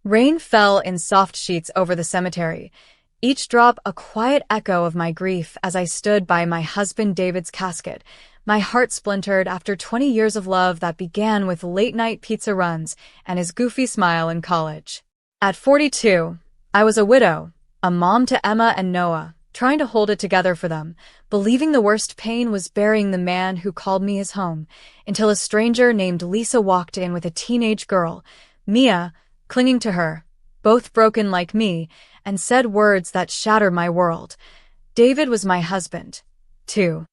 Rain fell in soft sheets over the cemetery, each drop a quiet echo of my grief as I stood by my husband David's casket, my heart splintered after 20 years of love that began with late-night pizza runs and his goofy smile in college. At 42, I was a widow, a mom to Emma and Noah, trying to hold it together for them, believing the worst pain was burying the man who called me his home, until a stranger named Lisa walked in with a teenage girl, Mia, clinging to her, both broken like me, and said words that shattered my world. David was my husband, too.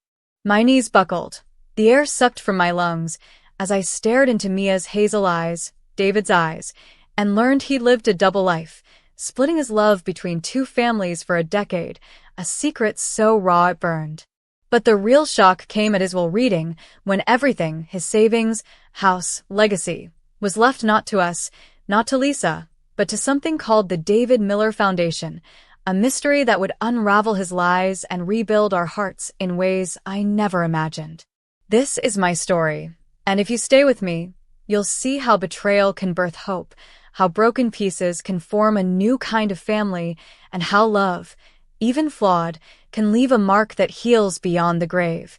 My knees buckled. The air sucked from my lungs as I stared into Mia's hazel eyes, David's eyes, and learned he'd lived a double life, splitting his love between two families for a decade, a secret so raw it burned. But the real shock came at his will reading, when everything, his savings, house, legacy, was left not to us, not to Lisa, but to something called the David Miller Foundation, a mystery that would unravel his lies and rebuild our hearts in ways I never imagined. This is my story, and if you stay with me, you'll see how betrayal can birth hope, how broken pieces can form a new kind of family, and how love, even flawed, can leave a mark that heals beyond the grave.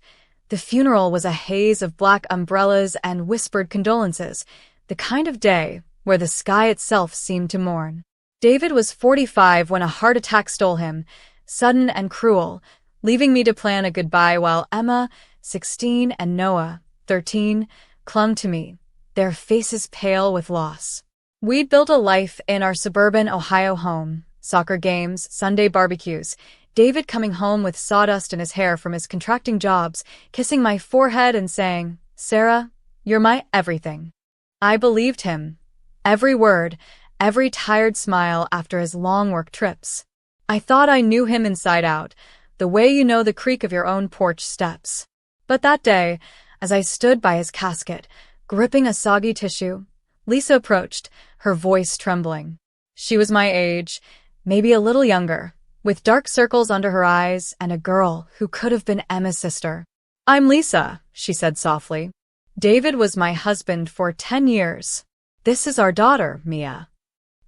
The funeral was a haze of black umbrellas and whispered condolences, the kind of day where the sky itself seemed to mourn. David was 45 when a heart attack stole him, sudden and cruel, leaving me to plan a goodbye while Emma, 16, and Noah, 13, clung to me, their faces pale with loss. We'd built a life in our suburban Ohio home, soccer games, Sunday barbecues, David coming home with sawdust in his hair from his contracting jobs, kissing my forehead and saying, "Sarah, you're my everything." I believed him. Every word, every tired smile after his long work trips. I thought I knew him inside out, the way you know the creak of your own porch steps. But that day, as I stood by his casket, gripping a soggy tissue, Lisa approached, her voice trembling. She was my age, maybe a little younger, with dark circles under her eyes and a girl who could have been Emma's sister. "I'm Lisa," she said softly. "David was my husband for 10 years. This is our daughter, Mia."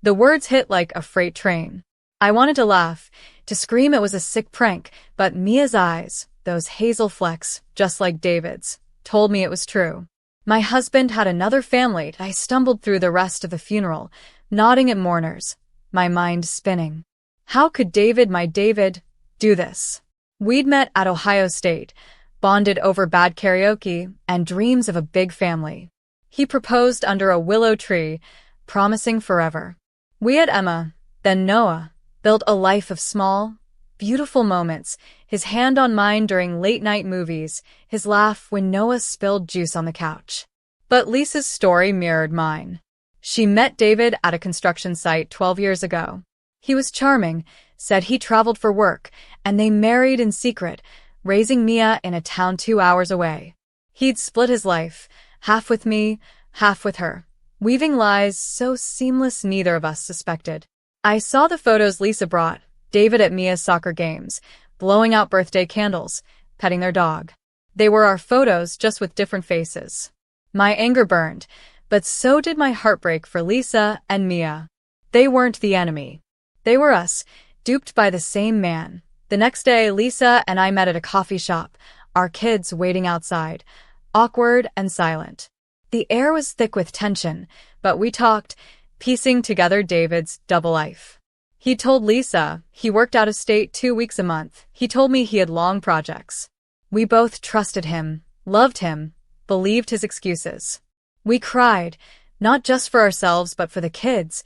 The words hit like a freight train. I wanted to laugh, to scream it was a sick prank, but Mia's eyes, those hazel flecks, just like David's, told me it was true. My husband had another family. I stumbled through the rest of the funeral, nodding at mourners, my mind spinning. How could David, my David, do this? We'd met at Ohio State, bonded over bad karaoke and dreams of a big family. He proposed under a willow tree, promising forever. We had Emma, then Noah, built a life of small, beautiful moments, his hand on mine during late-night movies, his laugh when Noah spilled juice on the couch. But Lisa's story mirrored mine. She met David at a construction site 12 years ago. He was charming, said he traveled for work, and they married in secret, raising Mia in a town 2 hours away. He'd split his life, half with me, half with her, weaving lies so seamless neither of us suspected. I saw the photos Lisa brought, David at Mia's soccer games, blowing out birthday candles, petting their dog. They were our photos, just with different faces. My anger burned, but so did my heartbreak for Lisa and Mia. They weren't the enemy. They were us, duped by the same man. The next day, Lisa and I met at a coffee shop, our kids waiting outside, awkward and silent. The air was thick with tension, but we talked, piecing together David's double life. He told Lisa he worked out of state 2 weeks a month. He told me he had long projects. We both trusted him, loved him, believed his excuses. We cried, not just for ourselves but for the kids,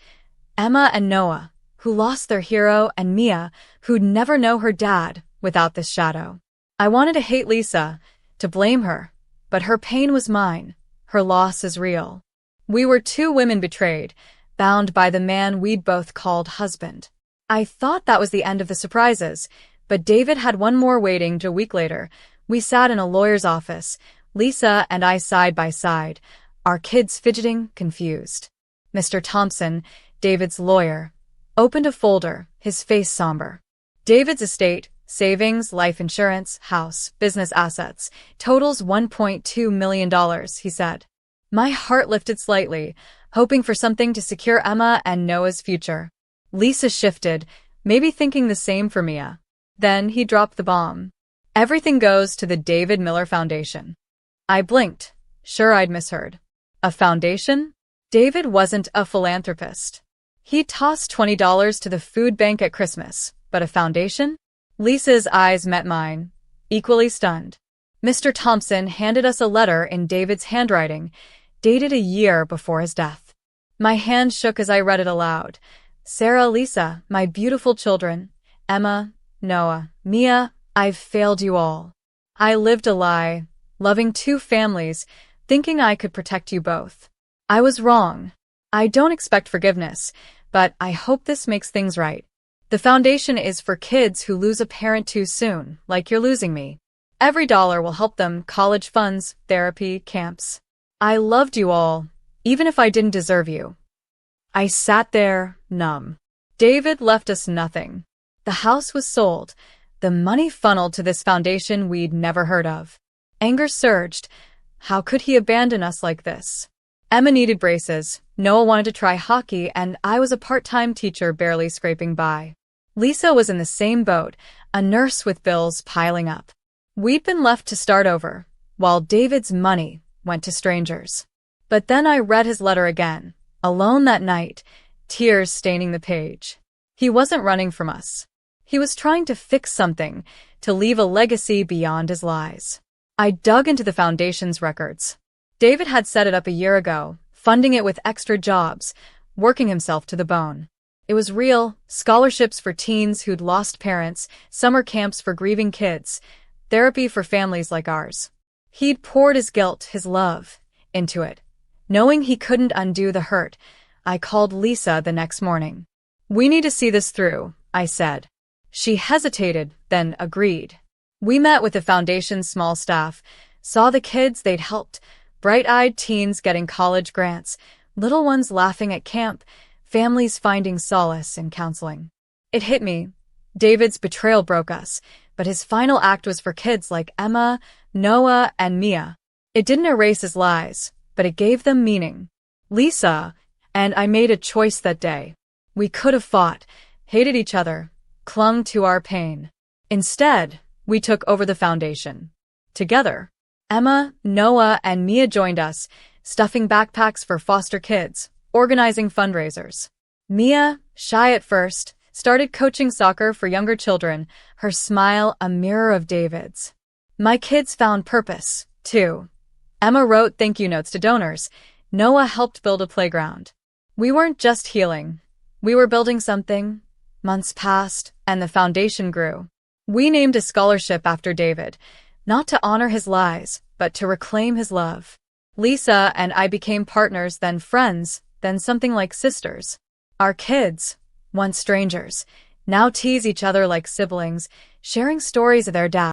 Emma and Noah, who lost their hero, and Mia, who'd never know her dad without this shadow. I wanted to hate Lisa, to blame her, but her pain was mine. Her loss is real. We were two women betrayed, bound by the man we'd both called husband. I thought that was the end of the surprises, but David had one more waiting. A week later, we sat in a lawyer's office, Lisa and I side by side, our kids fidgeting, confused. Mr. Thompson, David's lawyer, opened a folder, his face somber. David's estate, savings, life insurance, house, business assets, totals $1.2 million, he said. My heart lifted slightly, hoping for something to secure Emma and Noah's future. Lisa shifted, maybe thinking the same for Mia. Then he dropped the bomb. Everything goes to the David Miller Foundation. I blinked, sure I'd misheard. A foundation? David wasn't a philanthropist. He tossed $20 to the food bank at Christmas, but a foundation? Lisa's eyes met mine, equally stunned. Mr. Thompson handed us a letter in David's handwriting, dated a year before his death. My hand shook as I read it aloud. Sarah, Lisa, my beautiful children, Emma, Noah, Mia, I've failed you all. I lived a lie, loving two families, thinking I could protect you both. I was wrong. I don't expect forgiveness, but I hope this makes things right. The foundation is for kids who lose a parent too soon, like you're losing me. Every dollar will help them, college funds, therapy, camps. I loved you all, even if I didn't deserve you. I sat there, numb. David left us nothing. The house was sold. The money funneled to this foundation we'd never heard of. Anger surged. How could he abandon us like this? Emma needed braces, Noah wanted to try hockey, and I was a part-time teacher barely scraping by. Lisa was in the same boat, a nurse with bills piling up. We'd been left to start over, while David's money went to strangers. But then I read his letter again, alone that night, tears staining the page. He wasn't running from us. He was trying to fix something, to leave a legacy beyond his lies. I dug into the foundation's records. David had set it up a year ago, funding it with extra jobs, working himself to the bone. It was real, scholarships for teens who'd lost parents, summer camps for grieving kids, therapy for families like ours. He'd poured his guilt, his love, into it. Knowing he couldn't undo the hurt, I called Lisa the next morning. We need to see this through, I said. She hesitated, then agreed. We met with the foundation's small staff, saw the kids they'd helped, bright-eyed teens getting college grants, little ones laughing at camp, families finding solace in counseling. It hit me. David's betrayal broke us, but his final act was for kids like Emma, Noah, and Mia. It didn't erase his lies, but it gave them meaning. Lisa and I made a choice that day. We could have fought, hated each other, clung to our pain. Instead, we took over the foundation. Together. Emma, Noah, and Mia joined us, stuffing backpacks for foster kids, organizing fundraisers. Mia, shy at first, started coaching soccer for younger children, her smile a mirror of David's. My kids found purpose, too. Emma wrote thank you notes to donors. Noah helped build a playground. We weren't just healing. We were building something. Months passed, and the foundation grew. We named a scholarship after David, not to honor his lies, but to reclaim his love. Lisa and I became partners, then friends, then something like sisters. Our kids, once strangers, now tease each other like siblings, sharing stories of their dad.